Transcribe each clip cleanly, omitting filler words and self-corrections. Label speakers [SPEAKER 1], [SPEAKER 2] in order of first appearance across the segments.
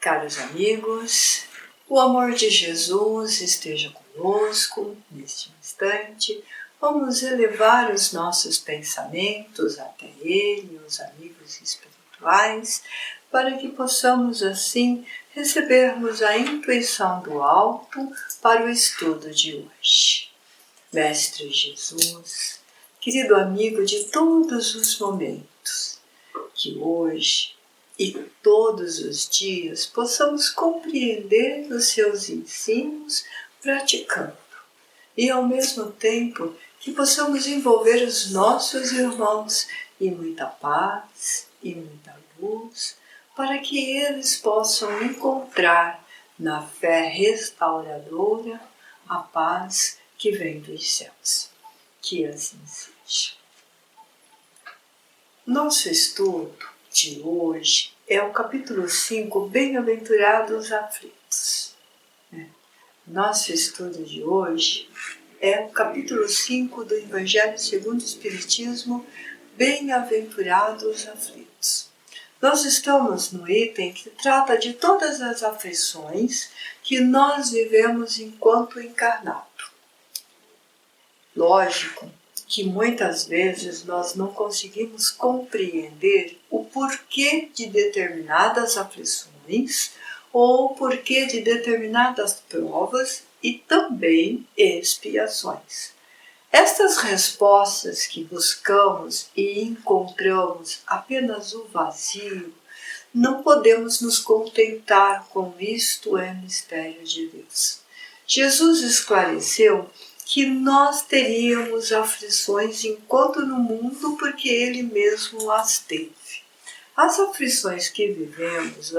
[SPEAKER 1] Caros amigos, o amor de Jesus esteja conosco neste instante. Vamos elevar os nossos pensamentos até Ele, os amigos espirituais, para que possamos assim recebermos a intuição do alto para o estudo de hoje. Mestre Jesus, querido amigo de todos os momentos, que hoje e todos os dias possamos compreender os seus ensinos praticando e ao mesmo tempo que possamos envolver os nossos irmãos em muita paz e muita luz para que eles possam encontrar na fé restauradora a paz que vem dos céus. Que assim seja. Nosso estudo de hoje é o capítulo 5, Bem-aventurados aflitos. Nosso estudo de hoje é o capítulo 5 do Evangelho segundo o Espiritismo, Bem-aventurados aflitos. Nós estamos no item que trata de todas as aflições que nós vivemos enquanto encarnado. Lógico que muitas vezes nós não conseguimos compreender o porquê de determinadas aflições ou o porquê de determinadas provas e também expiações. Estas respostas que buscamos e encontramos apenas o vazio, não podemos nos contentar com isto é mistério de Deus. Jesus esclareceu que nós teríamos aflições enquanto no mundo porque Ele mesmo as teve. As aflições que vivemos,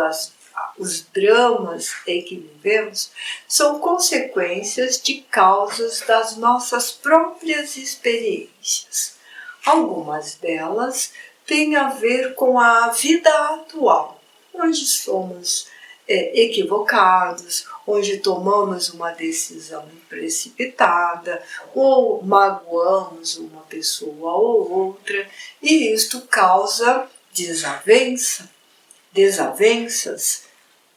[SPEAKER 1] os dramas em que vivemos, são consequências de causas das nossas próprias experiências. Algumas delas têm a ver com a vida atual, onde somos equivocados, onde tomamos uma decisão precipitada ou magoamos uma pessoa ou outra, e isto causa desavenças,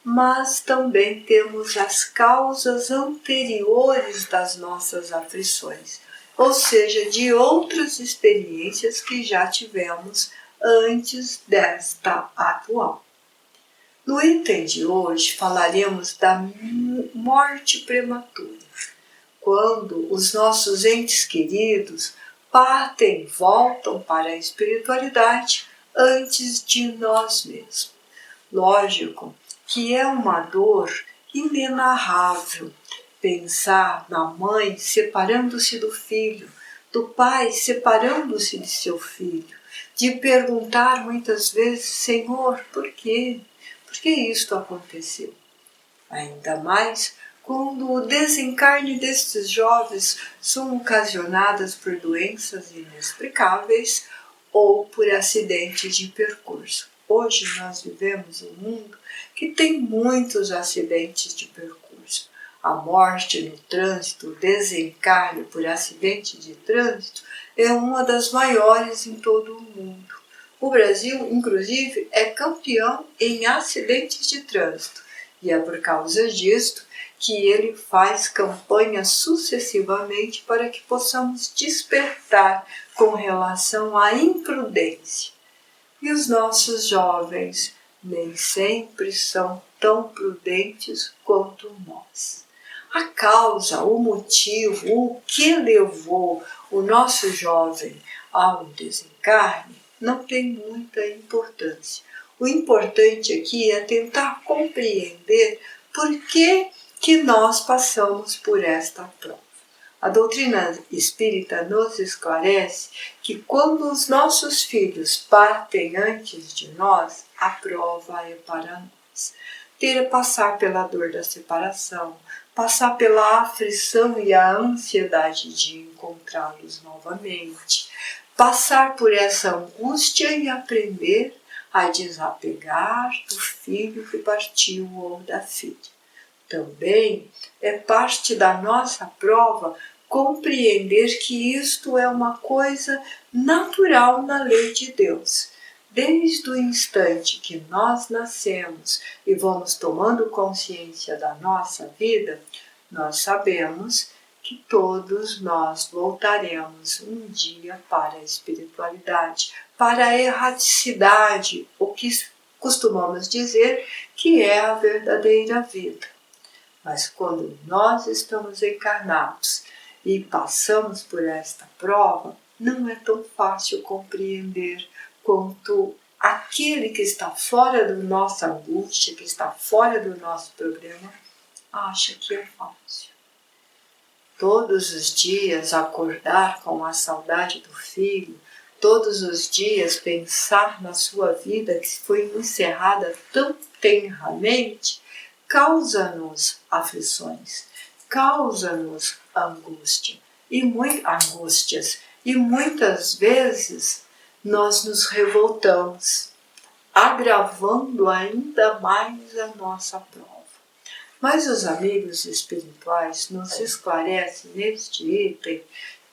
[SPEAKER 1] mas também temos as causas anteriores das nossas aflições, ou seja, de outras experiências que já tivemos antes desta atual. No item de hoje falaremos da morte prematura, quando os nossos entes queridos voltam para a espiritualidade antes de nós mesmos. Lógico que é uma dor inenarrável pensar na mãe separando-se do filho, do pai separando-se de seu filho, de perguntar muitas vezes: Senhor, por quê? Por que isto aconteceu? Ainda mais quando o desencarne destes jovens são ocasionadas por doenças inexplicáveis ou por acidentes de percurso. Hoje nós vivemos um mundo que tem muitos acidentes de percurso. A morte no trânsito, o desencarne por acidente de trânsito é uma das maiores em todo o mundo. O Brasil, inclusive, é campeão em acidentes de trânsito e é por causa disto que ele faz campanhas sucessivamente para que possamos despertar com relação à imprudência. E os nossos jovens nem sempre são tão prudentes quanto nós. A causa, o motivo, o que levou o nosso jovem ao desencarne não tem muita importância. O importante aqui é tentar compreender por que nós passamos por esta prova. A doutrina espírita nos esclarece que quando os nossos filhos partem antes de nós, a prova é para nós. Passar pela dor da separação, passar pela aflição e a ansiedade de encontrá-los novamente, passar por essa angústia e aprender a desapegar do filho que partiu ou da filha. Também é parte da nossa prova compreender que isto é uma coisa natural na lei de Deus. desde o instante que nós nascemos e vamos tomando consciência da nossa vida, nós sabemos que todos nós voltaremos um dia para a espiritualidade, para a erraticidade, o que costumamos dizer que é a verdadeira vida. Mas quando nós estamos encarnados e passamos por esta prova, não é tão fácil compreender quanto aquele que está fora da nossa angústia, que está fora do nosso problema, acha que é fácil. Todos os dias acordar com a saudade do filho, todos os dias pensar na sua vida que foi encerrada tão tenramente, causa-nos aflições, causa-nos angústias. E muitas vezes nós nos revoltamos, agravando ainda mais a nossa prova. Mas os amigos espirituais nos esclarecem neste item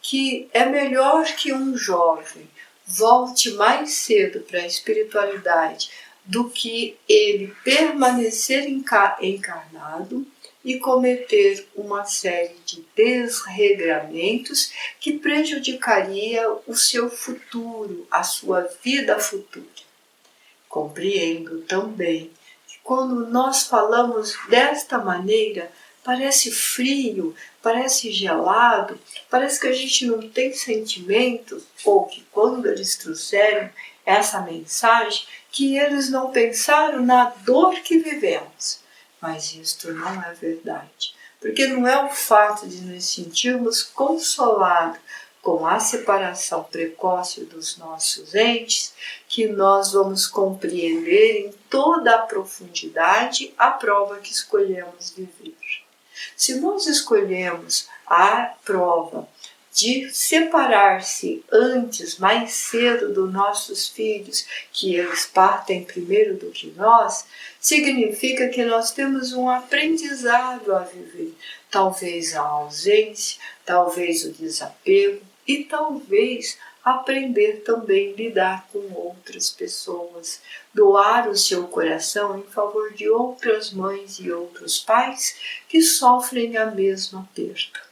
[SPEAKER 1] que é melhor que um jovem volte mais cedo para a espiritualidade do que ele permanecer encarnado e cometer uma série de desregramentos que prejudicaria o seu futuro, a sua vida futura. Compreendo também que quando nós falamos desta maneira, parece frio, parece gelado, parece que a gente não tem sentimento, ou que quando eles trouxeram essa mensagem, que eles não pensaram na dor que vivemos. Mas isto não é verdade, porque não é o fato de nos sentirmos consolados com a separação precoce dos nossos entes que nós vamos compreender em toda a profundidade a prova que escolhemos viver. Se nós escolhemos a prova de separar-se antes, mais cedo dos nossos filhos, que eles partem primeiro do que nós, significa que nós temos um aprendizado a viver. Talvez a ausência, talvez o desapego e talvez aprender também a lidar com outras pessoas, doar o seu coração em favor de outras mães e outros pais que sofrem a mesma perda.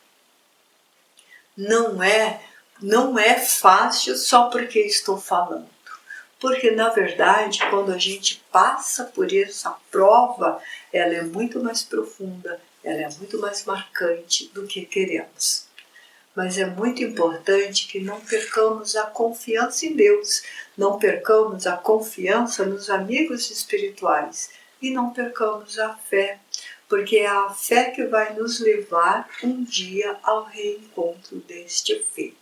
[SPEAKER 1] Não é fácil só porque estou falando, porque na verdade quando a gente passa por essa prova, ela é muito mais profunda, ela é muito mais marcante do que queremos. Mas é muito importante que não percamos a confiança em Deus, não percamos a confiança nos amigos espirituais e não percamos a fé, porque é a fé que vai nos levar um dia ao reencontro deste filho.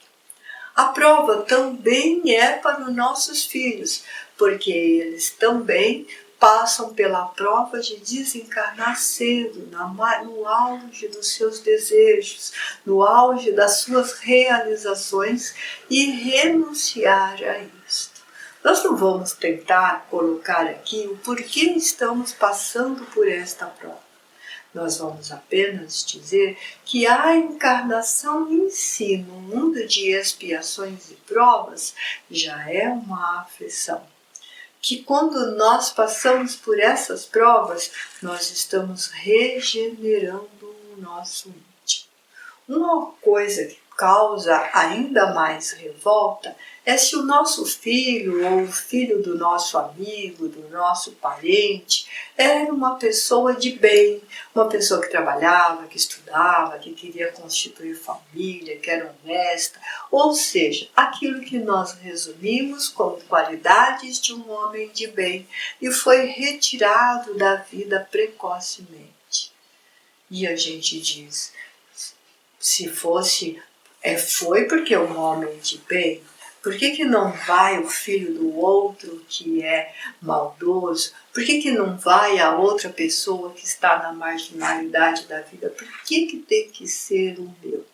[SPEAKER 1] A prova também é para os nossos filhos, porque eles também passam pela prova de desencarnar cedo, no auge dos seus desejos, no auge das suas realizações e renunciar a isso. Nós não vamos tentar colocar aqui o porquê estamos passando por esta prova. Nós vamos apenas dizer que a encarnação em si, no mundo de expiações e provas, já é uma aflição. Que quando nós passamos por essas provas, nós estamos regenerando o nosso íntimo. Uma coisa que causa ainda mais revolta é se o nosso filho ou o filho do nosso amigo, do nosso parente, era uma pessoa de bem, uma pessoa que trabalhava, que estudava, que queria constituir família, que era honesta, ou seja, aquilo que nós resumimos como qualidades de um homem de bem e foi retirado da vida precocemente. E a gente diz, se fosse, foi porque é um homem de bem. Por que não vai o filho do outro que é maldoso? Por que não vai a outra pessoa que está na marginalidade da vida? Por que tem que ser o meu?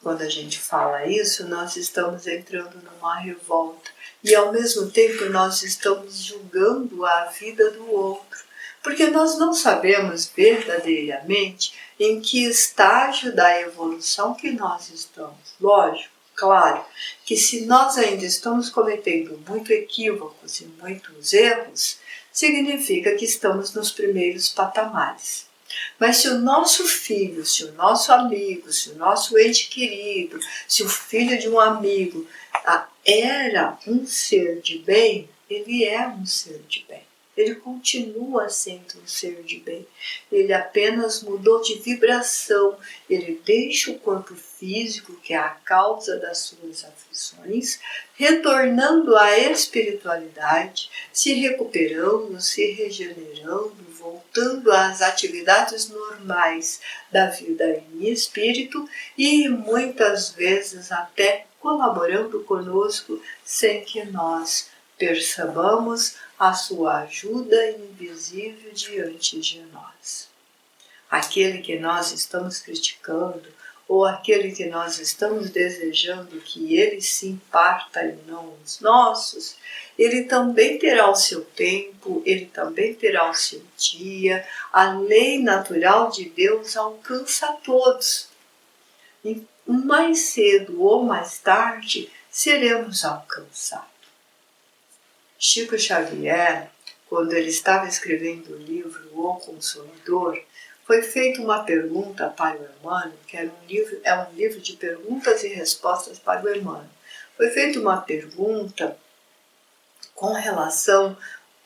[SPEAKER 1] Quando a gente fala isso, nós estamos entrando numa revolta. E ao mesmo tempo nós estamos julgando a vida do outro. Porque nós não sabemos verdadeiramente em que estágio da evolução que nós estamos. Lógico, claro que se nós ainda estamos cometendo muitos equívocos e muitos erros, significa que estamos nos primeiros patamares. Mas se o nosso filho, se o nosso amigo, se o nosso ente querido, se o filho de um amigo era um ser de bem, ele é um ser de bem. Ele continua sendo um ser de bem. Ele apenas mudou de vibração. Ele deixa o corpo físico, que é a causa das suas aflições, retornando à espiritualidade, se recuperando, se regenerando, voltando às atividades normais da vida em espírito e muitas vezes até colaborando conosco sem que nós percebamos a sua ajuda invisível diante de nós. Aquele que nós estamos criticando ou aquele que nós estamos desejando que ele se imparta e não os nossos, ele também terá o seu tempo, ele também terá o seu dia. A lei natural de Deus alcança a todos. E mais cedo ou mais tarde seremos alcançados. Chico Xavier, quando ele estava escrevendo o livro O Consolador, foi feita uma pergunta para o Emmanuel, que é um livro de perguntas e respostas para o Emmanuel. Foi feita uma pergunta com relação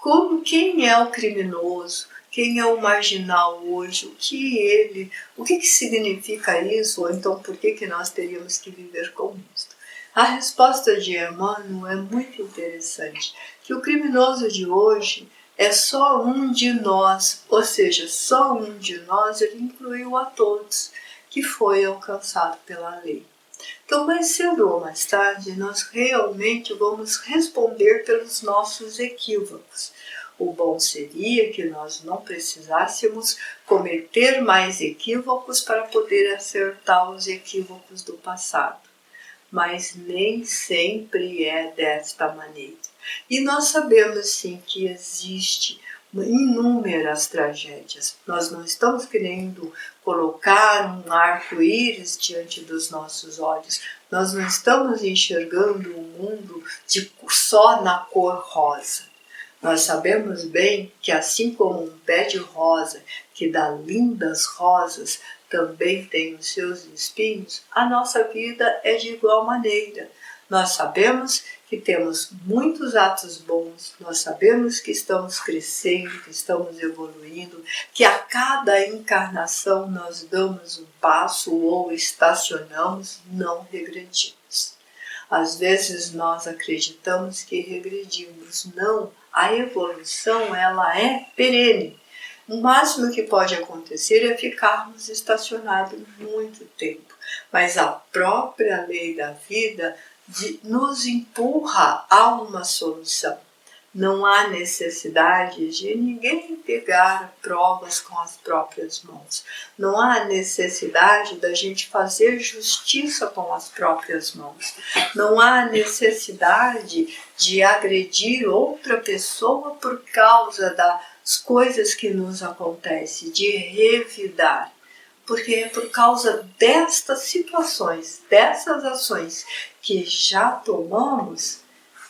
[SPEAKER 1] a quem é o criminoso, quem é o marginal hoje, o que significa isso, ou então por que nós teríamos que viver com isso. A resposta de Emmanuel é muito interessante, que o criminoso de hoje é só um de nós, ou seja, só um de nós, ele incluiu a todos, que foi alcançado pela lei. Então, mais cedo ou mais tarde, nós realmente vamos responder pelos nossos equívocos. O bom seria que nós não precisássemos cometer mais equívocos para poder acertar os equívocos do passado. Mas nem sempre é desta maneira. E nós sabemos sim que existe inúmeras tragédias. Nós não estamos querendo colocar um arco-íris diante dos nossos olhos. Nós não estamos enxergando o mundo só na cor rosa. Nós sabemos bem que assim como um pé de rosa que dá lindas rosas também tem os seus espinhos, a nossa vida é de igual maneira. Nós sabemos que temos muitos atos bons, nós sabemos que estamos crescendo, que estamos evoluindo, que a cada encarnação nós damos um passo ou estacionamos, não regredimos. Às vezes nós acreditamos que regredimos, não, a evolução ela é perene. O máximo que pode acontecer é ficarmos estacionados muito tempo, mas a própria lei da vida nos empurra a uma solução. Não há necessidade de ninguém pegar provas com as próprias mãos. Não há necessidade da gente fazer justiça com as próprias mãos. Não há necessidade de agredir outra pessoa por causa das coisas que nos acontecem, de revidar. Porque é por causa destas situações, dessas ações que já tomamos,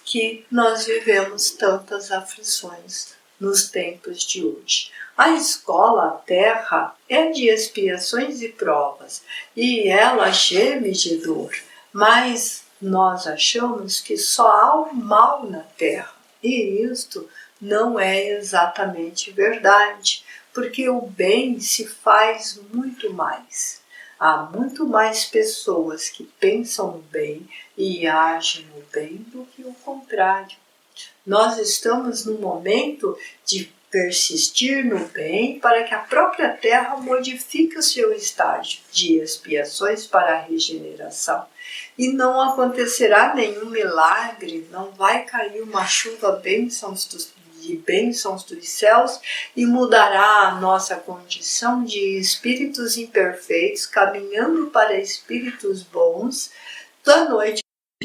[SPEAKER 1] que nós vivemos tantas aflições nos tempos de hoje. A escola, a terra, é de expiações e provas, e ela geme de dor, mas nós achamos que só há o mal na terra, e isto não é exatamente verdade, porque o bem se faz muito mais. Há muito mais pessoas que pensam no bem e agem no bem do que o contrário. Nós estamos no momento de persistir no bem para que a própria terra modifique o seu estágio de expiações para a regeneração. E não acontecerá nenhum milagre, não vai cair uma chuva de bênçãos dos céus e mudará a nossa condição de espíritos imperfeitos, caminhando para espíritos bons, da noite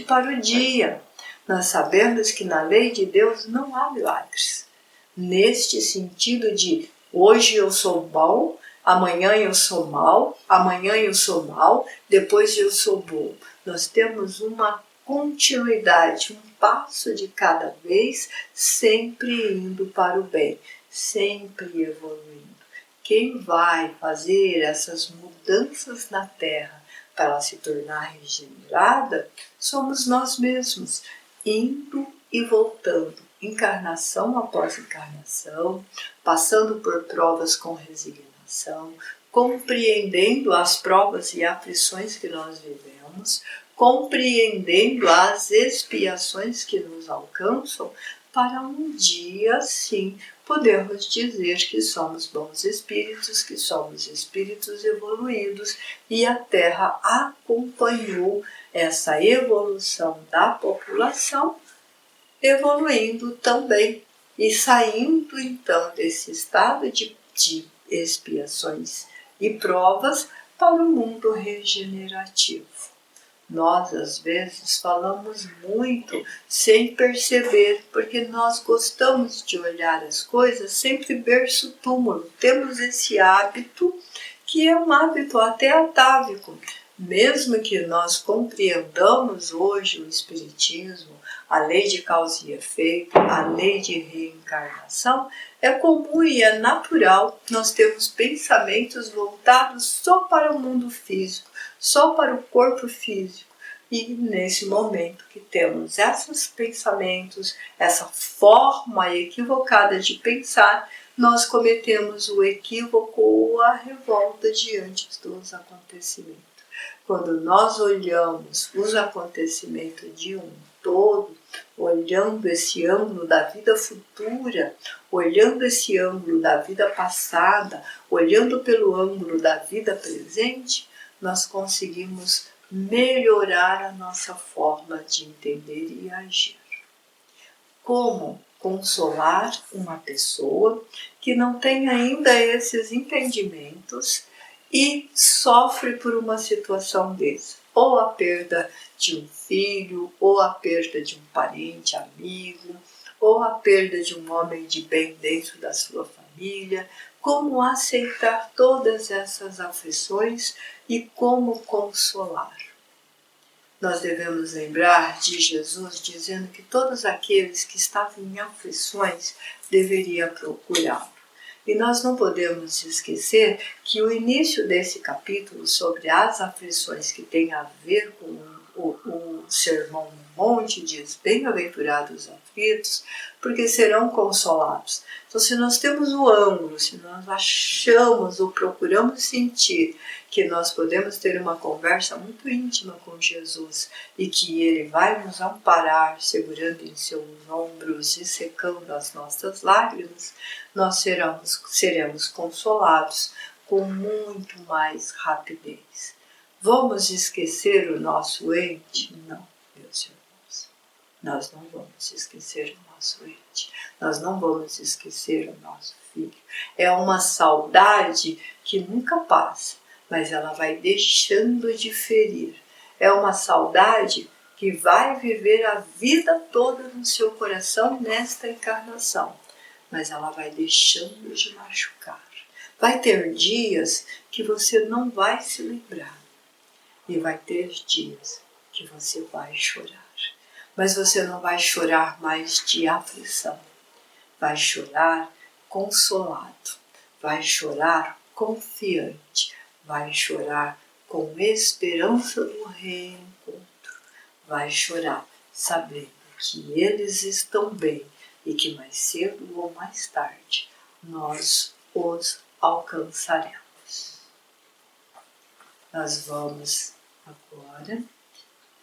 [SPEAKER 1] para o dia. Nós sabemos que na lei de Deus não há milagres. Neste sentido de hoje eu sou bom, amanhã eu sou mal, amanhã eu sou mal, depois eu sou bom. nós temos uma continuidade, um passo de cada vez, sempre indo para o bem, sempre evoluindo. Quem vai fazer essas mudanças na Terra para ela se tornar regenerada somos nós mesmos, indo e voltando, encarnação após encarnação, passando por provas com resignação, compreendendo as provas e aflições que nós vivemos, compreendendo as expiações que nos alcançam, para um dia, sim, podermos dizer que somos bons espíritos, que somos espíritos evoluídos, e a Terra acompanhou essa evolução da população, evoluindo também e saindo então desse estado de expiações e provas para o mundo regenerativo. Nós, às vezes, falamos muito sem perceber, porque nós gostamos de olhar as coisas sempre berço túmulo. Temos esse hábito, que é um hábito até atávico. Mesmo que nós compreendamos hoje o Espiritismo, a lei de causa e efeito, a lei de reencarnação, é comum e é natural nós termos pensamentos voltados só para o mundo físico, só para o corpo físico. E nesse momento que temos esses pensamentos, essa forma equivocada de pensar, nós cometemos o equívoco ou a revolta diante dos acontecimentos. Quando nós olhamos os acontecimentos de um todo, olhando esse ângulo da vida futura, olhando esse ângulo da vida passada, olhando pelo ângulo da vida presente, nós conseguimos melhorar a nossa forma de entender e agir. Como consolar uma pessoa que não tem ainda esses entendimentos e sofre por uma situação dessa, ou a perda de um filho, ou a perda de um parente, amigo, ou a perda de um homem de bem dentro da sua família. Como aceitar todas essas aflições e como consolar. Nós devemos lembrar de Jesus dizendo que todos aqueles que estavam em aflições deveriam procurá-lo. E nós não podemos esquecer que o início desse capítulo sobre as aflições que tem a ver com o Sermão do Monte diz: bem-aventurados os aflitos, porque serão consolados. Então, se nós temos o ângulo, se nós achamos ou procuramos sentir que nós podemos ter uma conversa muito íntima com Jesus e que Ele vai nos amparar, segurando em seus ombros e secando as nossas lágrimas, nós seremos consolados com muito mais rapidez. Vamos esquecer o nosso ente? Não, meus irmãos. Nós não vamos esquecer o nosso ente. Nós não vamos esquecer o nosso filho. É uma saudade que nunca passa, mas ela vai deixando de ferir. É uma saudade que vai viver a vida toda no seu coração nesta encarnação, mas ela vai deixando de machucar. Vai ter dias que você não vai se lembrar. E vai ter dias que você vai chorar. Mas você não vai chorar mais de aflição. Vai chorar consolado. Vai chorar confiante. Vai chorar com esperança do reencontro. Vai chorar sabendo que eles estão bem e que mais cedo ou mais tarde nós os alcançaremos. Nós vamos agora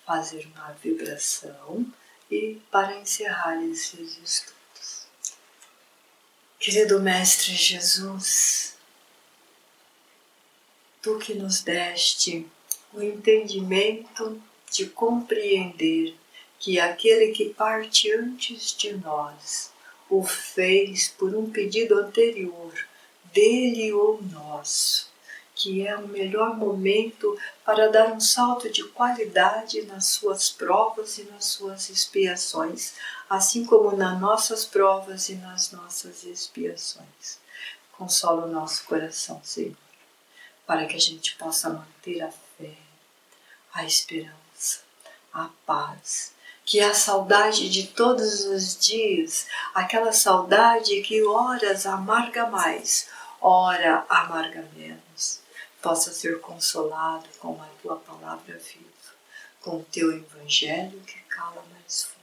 [SPEAKER 1] fazer uma vibração e para encerrar esses estudos. Querido Mestre Jesus, Tu que nos deste o entendimento de compreender que aquele que parte antes de nós o fez por um pedido anterior dele ou nosso, que é o melhor momento para dar um salto de qualidade nas suas provas e nas suas expiações, assim como nas nossas provas e nas nossas expiações. Consola o nosso coração, Senhor, para que a gente possa manter a fé, a esperança, a paz, que a saudade de todos os dias, aquela saudade que horas amarga mais, ora amarga menos, possa ser consolado com a tua palavra viva, com o teu evangelho que cala mais fundo.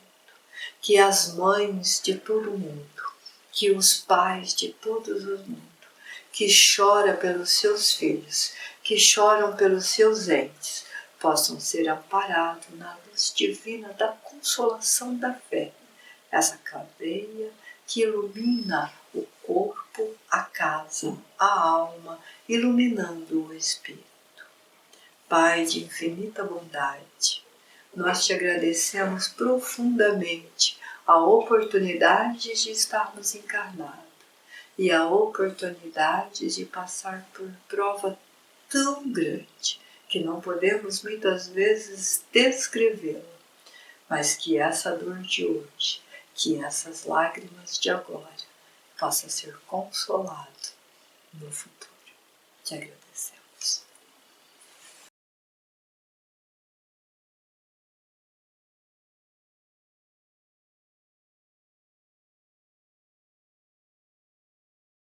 [SPEAKER 1] Que as mães de todo mundo, que os pais de todos os mundos, que choram pelos seus filhos, que choram pelos seus entes, possam ser amparados na luz divina da consolação da fé, essa cadeia que ilumina o corpo, a casa, a alma, iluminando o espírito. Pai de infinita bondade, nós te agradecemos profundamente a oportunidade de estarmos encarnados e a oportunidade de passar por prova tão grande que não podemos muitas vezes descrevê-la, mas que essa dor de hoje, que essas lágrimas de agora possa ser consolado no futuro. Te agradecemos.